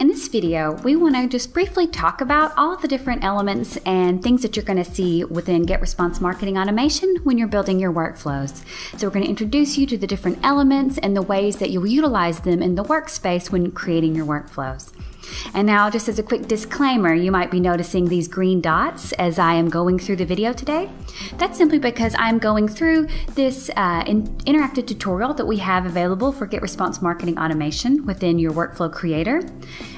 In this video, we want to just briefly talk about all of the different elements and things that you're going to see within GetResponse Marketing Automation when you're building your workflows. So we're going to introduce you to the different elements and the ways that you'll utilize them in the workspace when creating your workflows. And now, just as a quick disclaimer, you might be noticing these green dots as I am going through the video today. That's simply because I'm going through this interactive tutorial that we have available for GetResponse Marketing Automation within your workflow creator.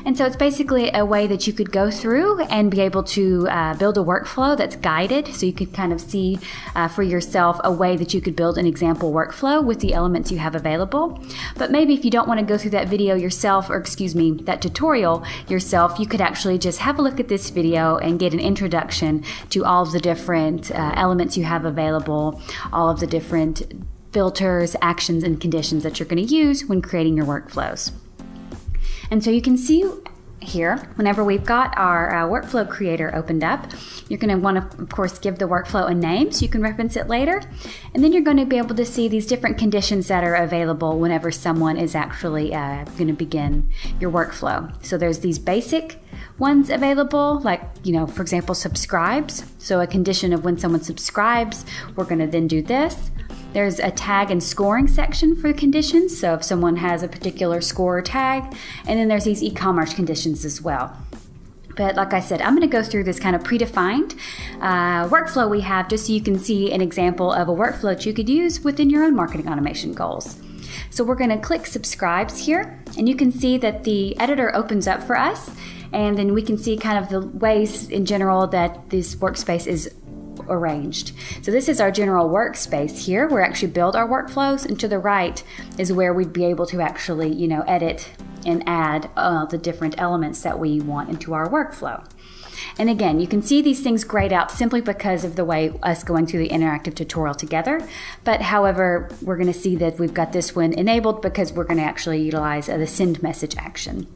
And so it's basically a way that you could go through and be able to build a workflow that's guided, so you could kind of see for yourself a way that you could build an example workflow with the elements you have available. But maybe if you don't want to go through that video yourself, or excuse me, that tutorial yourself, you could actually just have a look at this video and get an introduction to all of the different elements you have available, all of the different filters, actions, and conditions that you're going to use when creating your workflows. And so you can see here, whenever we've got our workflow creator opened up, you're going to want to, of course, give the workflow a name so you can reference it later. And then you're going to be able to see these different conditions that are available whenever someone is actually going to begin your workflow. So there's these basic ones available, like, for example, subscribes. So a condition of when someone subscribes, we're going to then do this. There's a tag and scoring section for conditions, so if someone has a particular score or tag, and then there's these e-commerce conditions as well. But like I said, I'm going to go through this kind of predefined workflow we have, just so you can see an example of a workflow that you could use within your own marketing automation goals. So we're going to click subscribes here, and you can see that the editor opens up for us, and then we can see kind of the ways in general that this workspace is arranged. So this is our general workspace here. We actually build our workflows, and to the right is where we'd be able to actually, edit and add the different elements that we want into our workflow. And again, you can see these things grayed out simply because of the way us going through the interactive tutorial together. But however, we're going to see that we've got this one enabled because we're going to actually utilize the send message action.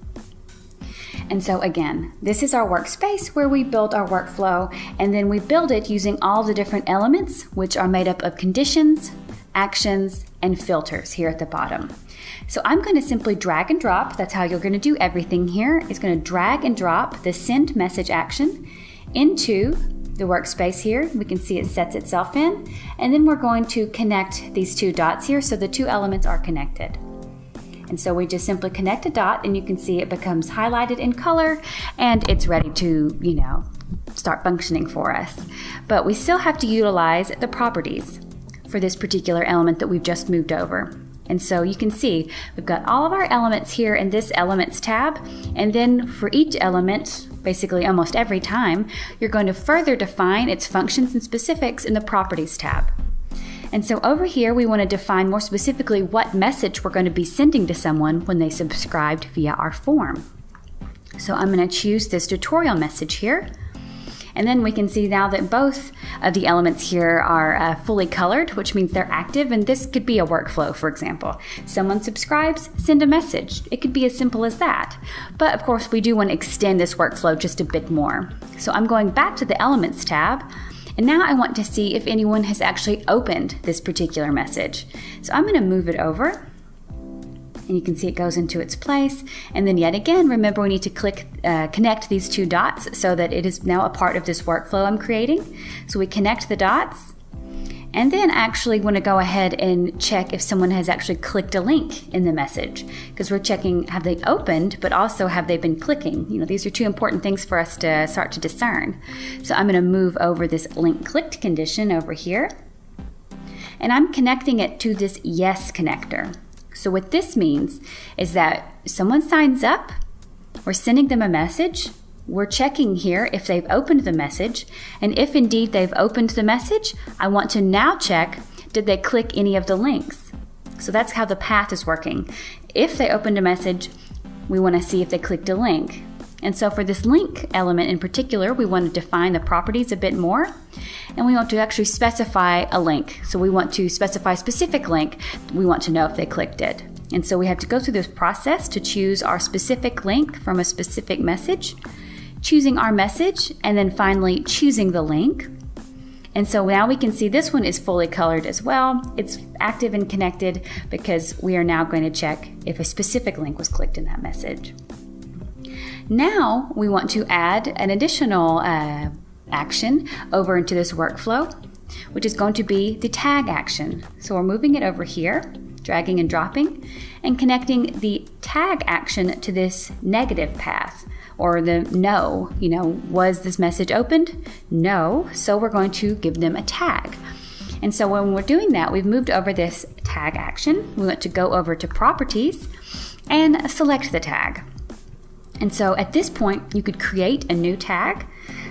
And so again, this is our workspace where we build our workflow, and then we build it using all the different elements, which are made up of conditions, actions, and filters here at the bottom. So I'm going to simply drag and drop. That's how you're going to do everything here. It's going to drag and drop the send message action into the workspace here. We can see it sets itself in, and then we're going to connect these two dots here so the two elements are connected. And so we just simply connect a dot, and you can see it becomes highlighted in color, and it's ready to, start functioning for us. But we still have to utilize the properties for this particular element that we've just moved over. And so you can see we've got all of our elements here in this Elements tab, and then for each element, basically almost every time, you're going to further define its functions and specifics in the Properties tab. And so over here, we want to define more specifically what message we're going to be sending to someone when they subscribed via our form. So I'm going to choose this tutorial message here. And then we can see now that both of the elements here are fully colored, which means they're active. And this could be a workflow, for example. Someone subscribes, send a message. It could be as simple as that. But of course, we do want to extend this workflow just a bit more. So I'm going back to the Elements tab. And now I want to see if anyone has actually opened this particular message. So I'm going to move it over, and you can see it goes into its place. And then yet again, remember we need to connect these two dots so that it is now a part of this workflow I'm creating. So we connect the dots, and then actually want to go ahead and check if someone has actually clicked a link in the message, because we're checking, have they opened, but also have they been clicking? These are two important things for us to start to discern. So I'm going to move over this link clicked condition over here, and I'm connecting it to this yes connector. So what this means is that someone signs up, we're sending them a message, we're checking here if they've opened the message, and if indeed they've opened the message, I want to now check, did they click any of the links? So that's how the path is working. If they opened a message, we want to see if they clicked a link. And so for this link element in particular, we want to define the properties a bit more, and we want to actually specify a link. So we want to specify a specific link. We want to know if they clicked it. And so we have to go through this process to choose our specific link from a specific message, choosing our message, and then finally choosing the link. And so now we can see this one is fully colored as well. It's active and connected because we are now going to check if a specific link was clicked in that message. Now we want to add an additional action over into this workflow, which is going to be the tag action. So we're moving it over here, dragging and dropping, and connecting the tag action to this negative path, or the no. Was this message opened? No. So we're going to give them a tag. And so when we're doing that, we've moved over this tag action. We want to go over to properties and select the tag. And so at this point, you could create a new tag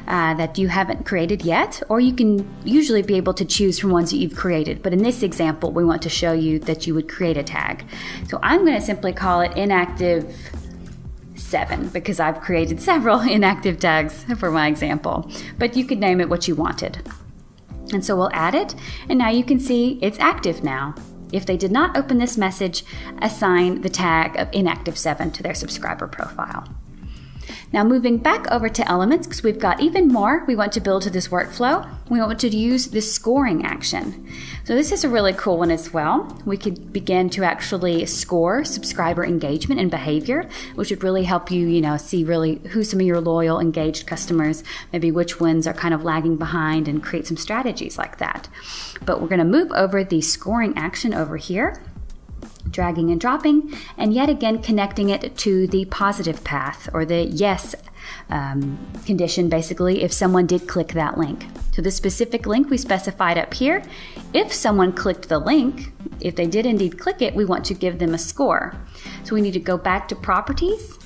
that you haven't created yet, or you can usually be able to choose from ones that you've created. But in this example, we want to show you that you would create a tag. So I'm going to simply call it inactive 7 because I've created several inactive tags for my example, but you could name it what you wanted. And so we'll add it, and now you can see it's active now. If they did not open this message, assign the tag of inactive 7 to their subscriber profile. Now moving back over to elements, because we've got even more we want to build to this workflow, we want to use this scoring action. So this is a really cool one as well. We could begin to actually score subscriber engagement and behavior, which would really help you, see really who some of your loyal, engaged customers, maybe which ones are kind of lagging behind, and create some strategies like that. But we're going to move over the scoring action over here, dragging and dropping, and yet again connecting it to the positive path, or the yes condition, basically, if someone did click that link. So the specific link we specified up here, if someone clicked the link, if they did indeed click it, we want to give them a score. So we need to go back to properties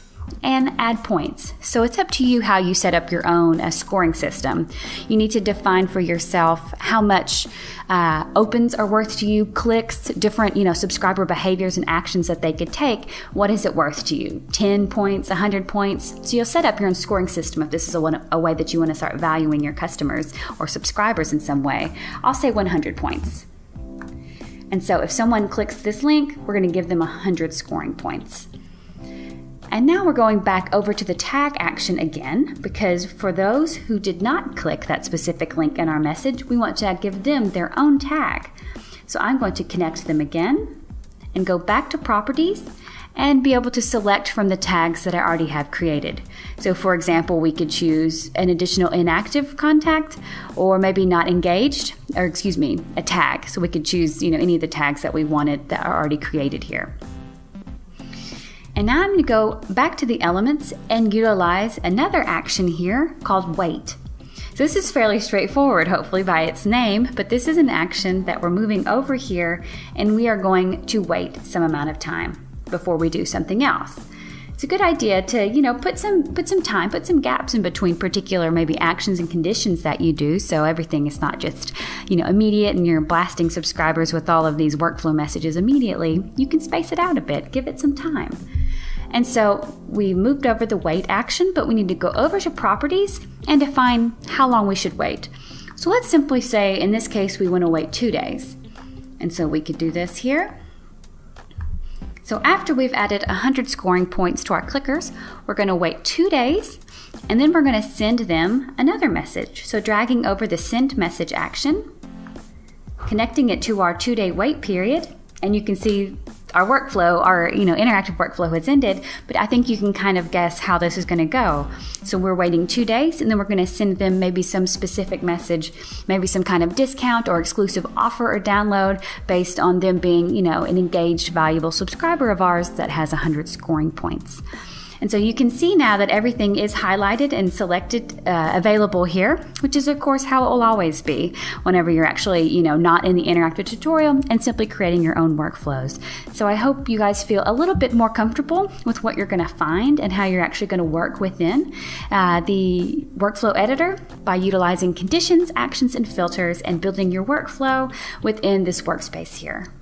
and add points. So it's up to you how you set up your own scoring system. You need to define for yourself how much opens are worth to you, clicks, different subscriber behaviors and actions that they could take. What is it worth to you? 10 points, 100 points? So you'll set up your own scoring system if this is a way that you want to start valuing your customers or subscribers in some way. I'll say 100 points. And so if someone clicks this link, we're going to give them 100 scoring points. And now we're going back over to the tag action again, because for those who did not click that specific link in our message, we want to give them their own tag. So I'm going to connect them again and go back to properties and be able to select from the tags that I already have created. So for example, we could choose an additional inactive contact, or maybe not engaged, or a tag. So we could choose any of the tags that we wanted that are already created here. And now I'm going to go back to the elements and utilize another action here called wait. So this is fairly straightforward, hopefully by its name, but this is an action that we're moving over here, and we are going to wait some amount of time before we do something else. It's a good idea to, put some time, put some gaps in between particular maybe actions and conditions that you do, so everything is not just, immediate and you're blasting subscribers with all of these workflow messages immediately. You can space it out a bit, give it some time. And so we moved over the wait action, but we need to go over to properties and define how long we should wait. So let's simply say, in this case, we want to wait 2 days. And so we could do this here. So after we've added 100 scoring points to our clickers, we're going to wait 2 days, and then we're going to send them another message. So dragging over the send message action, connecting it to our 2-day wait period, and you can see our workflow, our interactive workflow has ended, but I think you can kind of guess how this is going to go. So we're waiting 2 days, and then we're going to send them maybe some specific message, maybe some kind of discount or exclusive offer or download based on them being, an engaged, valuable subscriber of ours that has 100 scoring points. And so you can see now that everything is highlighted and selected, available here, which is of course how it will always be whenever you're actually, not in the interactive tutorial and simply creating your own workflows. So I hope you guys feel a little bit more comfortable with what you're going to find and how you're actually going to work within the workflow editor by utilizing conditions, actions, and filters and building your workflow within this workspace here.